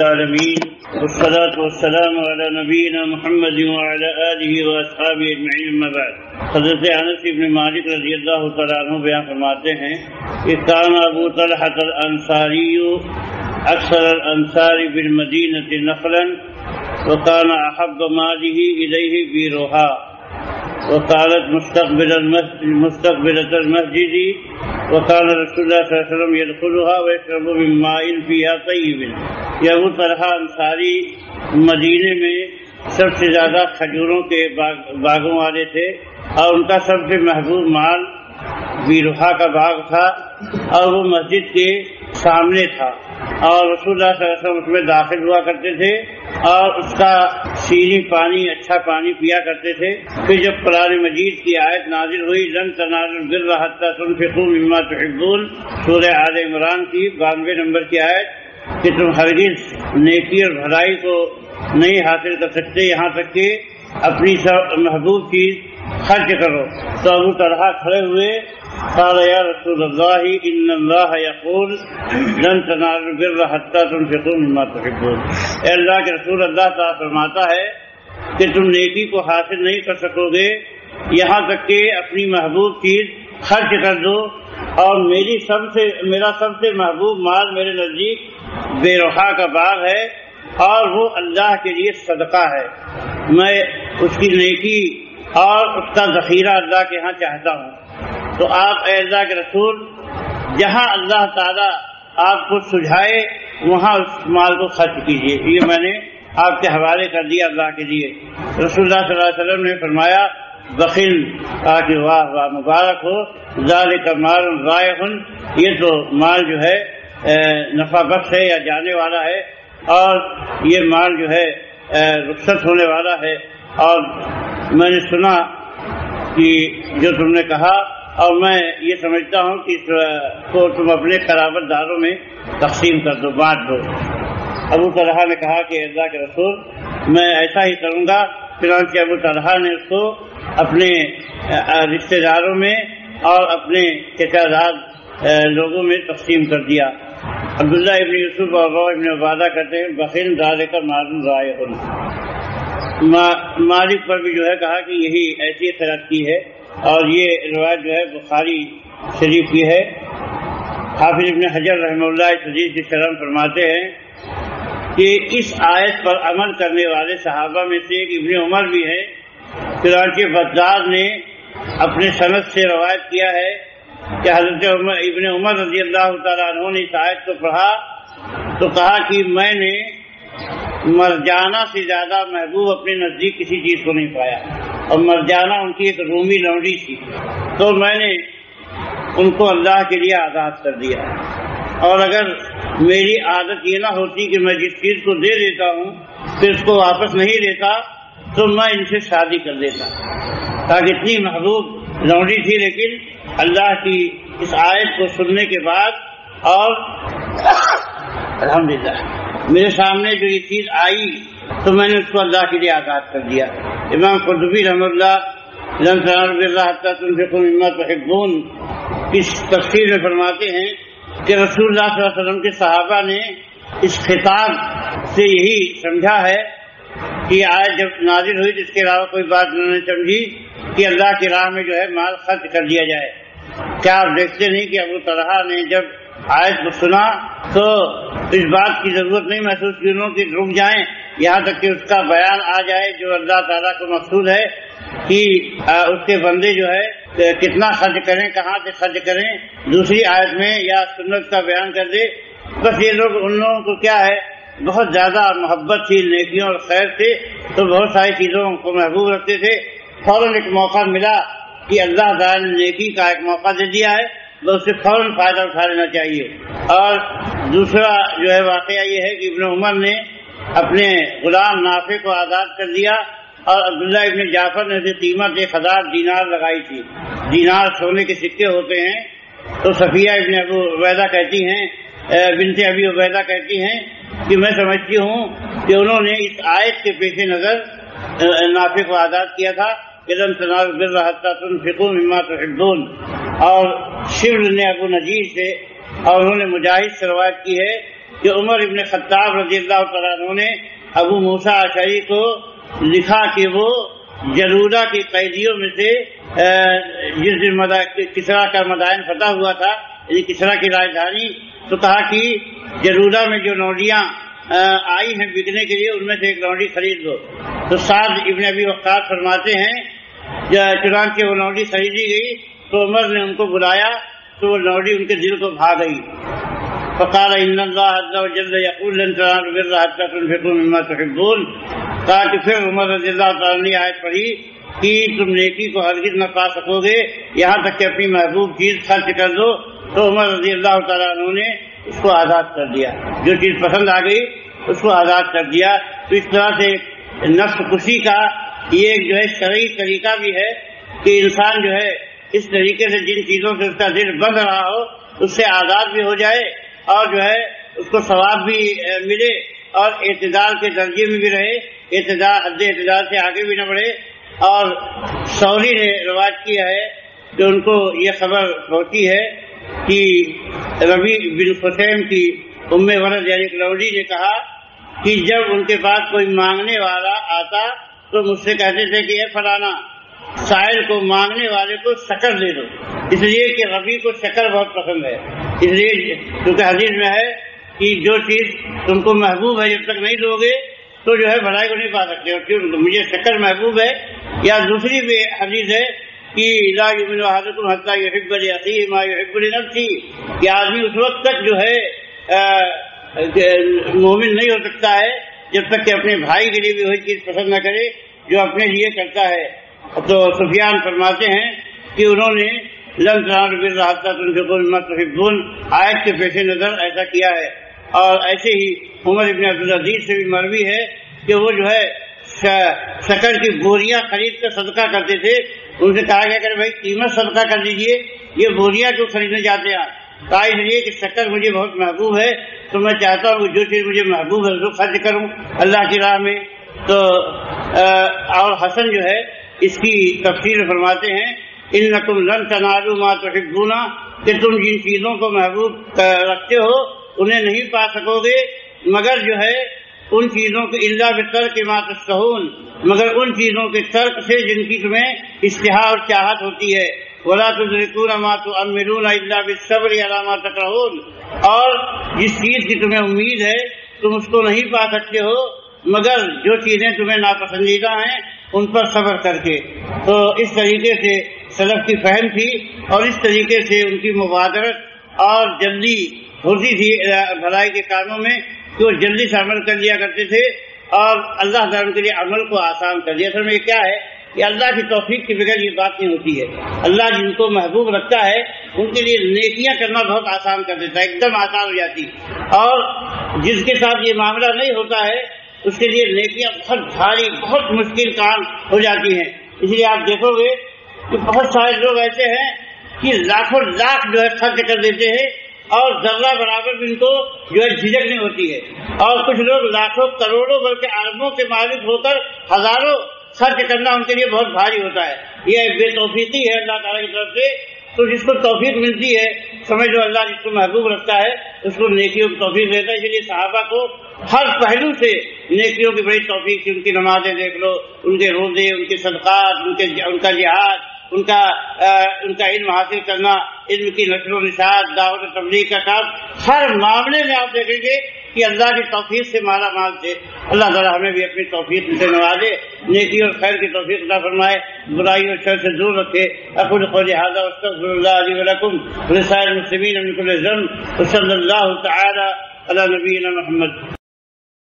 العالمين والصلاة والسلام على نبينا محمد وعلى آله وأصحابه أجمعين أما بعد۔ حضرت انس بن مالک رضی اللہ تعالیٰ عنہ بیان فرماتے ہیں کہ کان ابو طلحة الانصاری اکثر الانصار بالمدینة نخلا وكان احب ماله الیہ بیرها وقالت مستقبلة المسجد وكان رسول الله صلی اللہ علیہ وسلم يدخلها ويشرب من ماء فيها طيب۔ یہ ابو طلحہ انصاری مدینے میں سب سے زیادہ کھجوروں کے باغوں والے تھے اور ان کا سب سے محبوب مال بیروحا کا باغ تھا اور وہ مسجد کے سامنے تھا اور رسول اللہ صلی اللہ علیہ وسلم اس میں داخل ہوا کرتے تھے اور اس کا شیریں پانی اچھا پانی پیا کرتے تھے۔ پھر جب قرآن مجید کی آیت نازل ہوئی لن تنالوا البر حتى تنفقوا مما تحبون، سورہ آل عمران کی 92 نمبر کی آیت کہ تم ہرگز نیکی اور بھلائی کو نہیں حاصل کر سکتے یہاں تک کہ اپنی محبوب چیز خرچ کرو۔ تو ابو طلحہ کھڑے ہوئے، قال یا رسول اللہ ان اللہ یقول لن تنالوا البر حتى تنفقوا مما تحبون۔ اے اللہ کے رسول، اللہ تعالیٰ فرماتا ہے کہ تم نیکی کو حاصل نہیں کر سکو گے یہاں تک کہ اپنی محبوب چیز خرچ کر دو، اور میرا سب سے محبوب مال میرے نزدیک بیروحا کا باغ ہے اور وہ اللہ کے لیے صدقہ ہے، میں اس کی نیکی اور اس کا ذخیرہ اللہ کے ہاں چاہتا ہوں۔ تو آپ اے اللہ کے رسول جہاں اللہ تعالیٰ آپ کو سجھائے وہاں اس مال کو خرچ کیجیے، یہ میں نے آپ کے حوالے کر دیا اللہ کے لیے۔ رسول اللہ صلی اللہ علیہ وسلم نے فرمایا بخیل، کہا کہ واہ واہ مبارک ہو، ذالک مال ضائع، یہ تو مال جو ہے نفع بخش ہے یا جانے والا ہے، اور یہ مال جو ہے رخصت ہونے والا ہے۔ اور میں نے سنا کہ جو تم نے کہا، اور میں یہ سمجھتا ہوں کہ اس کو تم اپنے قرابت داروں میں تقسیم کر دو، بانٹ دو۔ ابو طلحہ نے کہا کہ اللہ کے رسول میں ایسا ہی کروں گا۔ چنانچہ ابو طلحہ نے اس کو اپنے رشتہ داروں میں اور اپنے چچا زاد لوگوں میں تقسیم کر دیا۔ عبداللہ ابن یوسف اور روح ابن عبادہ کہتے ہیں بخیل ذالک مال ضائع۔ مالک پر بھی جو ہے کہا کہ یہی ایسی خیرات کی ہے، اور یہ روایت جو ہے بخاری شریف کی ہے۔ حافظ ابن حجر رحمہ اللہ اس حدیث کی شرح فرماتے ہیں کہ اس آیت پر عمل کرنے والے صحابہ میں سے ایک ابن عمر بھی ہے۔ چنانچہ بزار نے اپنے سند سے روایت کیا ہے کہ حضرت ابن عمر رضی اللہ تعالیٰ عنہ نے اس آیت کو پڑھا تو کہا کہ میں نے مرجانہ سے زیادہ محبوب اپنے نزدیک کسی چیز کو نہیں پایا، اور مرجانہ ان کی ایک رومی لونڈی تھی، تو میں نے ان کو اللہ کے لیے آزاد کر دیا، اور اگر میری عادت یہ نہ ہوتی کہ میں جس چیز کو دے دیتا ہوں پھر اس کو واپس نہیں لیتا تو میں ان سے شادی کر دیتا، تاکہ اتنی محبوب لونڈی تھی۔ لیکن اللہ کی اس آیت کو سننے کے بعد اور الحمدللہ میرے سامنے جو یہ چیز آئی تو میں نے اس کو اللہ کے لیے آزاد کر دیا۔ امام قرطبی رحمہ اللہ لن تنالوا البر حتى تنفقوا مما تحبون اس تفسیر میں فرماتے ہیں کہ رسول اللہ صلی اللہ علیہ وسلم کے صحابہ نے اس خطاب سے یہی سمجھا ہے کہ آیت جب نازل ہوئی تو اس کے علاوہ کوئی بات انہوں نے سمجھی کہ اللہ کی راہ میں جو ہے مال خرچ کر دیا جائے۔ کیا آپ دیکھتے نہیں کہ ابو طلحہ نے جب آیت کو سنا تو اس بات کی ضرورت نہیں محسوس کی انہوں کہ رک جائیں یہاں تک کہ اس کا بیان آ جائے جو اللہ تعالیٰ کو مقصود ہے کہ اس کے بندے جو ہے کتنا خرچ کریں، کہاں سے خرچ کریں، دوسری آیت میں یا سنت کا بیان کر دے۔ بس یہ لوگ ان لوگوں کو کیا ہے بہت زیادہ محبت تھی نیکیوں اور خیر سے، تو بہت ساری چیزوں کو محبوب رکھتے تھے۔ فوراً ایک موقع ملا کہ اللہ تعالیٰ نے نیکی کا ایک موقع دے دیا ہے تو اس سے فوراً فائدہ اٹھا لینا چاہیے۔ اور دوسرا جو ہے واقعہ یہ ہے کہ ابن عمر نے اپنے غلام نافع کو آزاد کر دیا، اور عبداللہ ابن جعفر نے اسے قیمت 1000 دینار لگائی تھی۔ دینار سونے کے سکے ہوتے ہیں۔ تو صفیہ ابن ابو عبیدہ کہتی ہیں، بنت ابی عبیدہ کہتی ہیں کہ میں سمجھتی ہوں کہ انہوں نے اس آیت کے پیش نظر نافع کو آزاد کیا تھا کہ لن تنالوا البر حتى تنفقوا مما تحبون۔ اور شبل نے ابو نجیر سے اور انہوں نے مجاہد سے روایت کی ہے کہ عمر ابن خطاب رضی اللہ تعالیٰ عنہ نے ابو موسیٰ اشعری کو لکھا کہ وہ جرودہ کی قیدیوں میں سے جس دن کسریٰ کا مدائن فتح ہوا تھا، یعنی کسریٰ کی راجدھانی، تو کہا کہ جرودہ میں جو لونڈیاں آئی ہیں بکنے کے لیے ان میں سے ایک لونڈی خرید لو۔ تو سعد ابن ابی وقاص فرماتے ہیں چنانچہ وہ لونڈی خریدی گئی تو عمر نے ان کو بلایا تو وہ لونڈی ان کے دل کو بھا گئی۔ فقال ان اللہ عز وجل یقول لن تنالوا البر حتى تنفقوا مما تحبون، کہا کہ پھر عمر رضی اللہ تعالیٰ نے آیت پڑھی کہ تم نیکی کو ہرگز نہ پا سکو گے یہاں تک کہ اپنی محبوب چیز خرچ کر دو۔ تو عمر رضی اللہ تعالیٰ عنہ نے اس کو آزاد کر دیا، جو چیز پسند آ گئی اس کو آزاد کر دیا۔ تو اس طرح سے نفس کشی کا یہ ایک جو ہے شرعی طریقہ بھی ہے کہ انسان جو ہے اس طریقے سے جن چیزوں سے اس کا دل بندھ رہا ہو اس سے آزاد بھی ہو جائے اور جو ہے اس کو ثواب بھی ملے اور اعتدال کے درجے میں بھی رہے، حد اعتدال سے آگے بھی نہ بڑھے۔ اور ثوری نے روایت کیا ہے کہ ان کو یہ خبر پہنچی ہے کہ ربیع بن خثیم کی ام ولد یعنی لونڈی نے کہا کہ جب ان کے پاس کوئی مانگنے والا آتا تو مجھ سے کہتے تھے کہ اے فلانا سائل کو، مانگنے والے کو شکر دے دو، اس لیے کہ ربیع کو شکر بہت پسند ہے۔ اس لیے کیونکہ حدیث میں ہے کہ جو چیز تم کو محبوب ہے جب تک نہیں دو گے تو جو ہے بھلائی کو نہیں پا سکتے، اور مجھے شکر محبوب ہے۔ یا دوسری بھی حدیث ہے کہ لا یؤمن احدکم حتی یحب لاخیہ ما یحب لنفسہ، کہ آدمی اس وقت تک جو ہے مومن نہیں ہو سکتا ہے جب تک کہ اپنے بھائی کے لیے بھی وہی چیز پسند نہ کرے جو اپنے لیے کرتا ہے۔ تو سفیان فرماتے ہیں کہ انہوں نے لن تنالوا البر حتی تنفقوا مما تحبون آیت کے پیش نظر ایسا کیا ہے۔ اور ایسے ہی عمر ابن عبدالعزیز سے بھی مروی ہے کہ وہ جو ہے شکر کی بوریاں خرید کر صدقہ کرتے تھے۔ ان سے کہا گیا کہ بھائی قیمت صدقہ کر دیجئے، یہ بوریاں کیوں خریدنے جاتے ہیں؟ کہا اس لیے کہ شکر مجھے بہت محبوب ہے تو میں چاہتا ہوں کہ جو چیز مجھے محبوب ہے اس کو خرچ کروں اللہ کی راہ میں۔ تو اور حسن جو ہے اس کی تفسیر فرماتے ہیں انکم لن تنالوا ما تحبون، کہ تم جن چیزوں کو محبوب رکھتے ہو انہیں نہیں پا سکو گے مگر جو ہے ان چیزوں کے الا بترک ما تشتہون، مگر ان چیزوں کے ترک سے جن کی تمہیں اشتہا اور چاہت ہوتی ہے۔ ولا تدركون ما تؤملون الا بالصبر على ما تكرهون، اور جس چیز کی تمہیں امید ہے تم اس کو نہیں پا سکتے ہو مگر جو چیزیں تمہیں ناپسندیدہ ہیں ان پر صبر کر کے۔ تو اس طریقے سے سلف کی فہم تھی اور اس طریقے سے ان کی مبادرت اور جلدی ہوتی تھی بھلائی کے کاموں میں کہ وہ جلدی سے عمل کر لیا کرتے تھے اور اللہ تعالیٰ کے لیے عمل کو آسان کر دیا۔ اصل میں یہ کیا ہے کہ اللہ کی توفیق کے بغیر یہ بات نہیں ہوتی ہے۔ اللہ جن کو محبوب رکھتا ہے ان کے لیے نیکیاں کرنا بہت آسان کر دیتا ہے، ایک دم آسان ہو جاتی، اور جس کے ساتھ یہ معاملہ نہیں ہوتا ہے اس کے لیے نیکیاں بہت بھاری بہت مشکل کام ہو جاتی ہیں۔ اس لیے آپ دیکھو گے کہ بہت سارے لوگ ایسے ہیں کہ لاکھوں لاکھ جو ہے خرچ کر دیتے ہیں اور ذرہ برابر بھی ان کو جو ہے جھجک نہیں ہوتی ہے، اور کچھ لوگ لاکھوں کروڑوں بلکہ اربوں کے مالک ہو کر ہزاروں خرچ کرنا ان کے لیے بہت بھاری ہوتا ہے۔ یہ بے توفیقی ہے اللہ تعالیٰ کی طرف سے۔ تو جس کو توفیق ملتی ہے سمجھ لو اللہ جس کو محبوب رکھتا ہے اس کو نیکیوں کی توفیق دیتا ہے۔ اس لیے صحابہ کو ہر پہلو سے نیکیوں کی بڑی توفیق تھی۔ ان کی نمازیں دیکھ لو، ان کے روزے، ان کے صدقات، ان کا جہاد، ان کا علم حاصل کرنا، علم کی نشر و نشاط، دعوت و تبلیغ کا کام، ہر معاملے میں آپ دیکھیں گے کہ اللہ کی توفیق سے مالا مال تھے۔ اللہ تعالیٰ ہمیں بھی اپنی توفیق سے نوازے، نیکی اور خیر کی توفیق عطا فرمائے، برائی اور شر سے دور رکھے۔ اقول قولی ھذا واستغفر اللہ لی ولکم ولسائر المسلمین من کل ذنب، وصلی اللہ تعالی علی نبینا محمد۔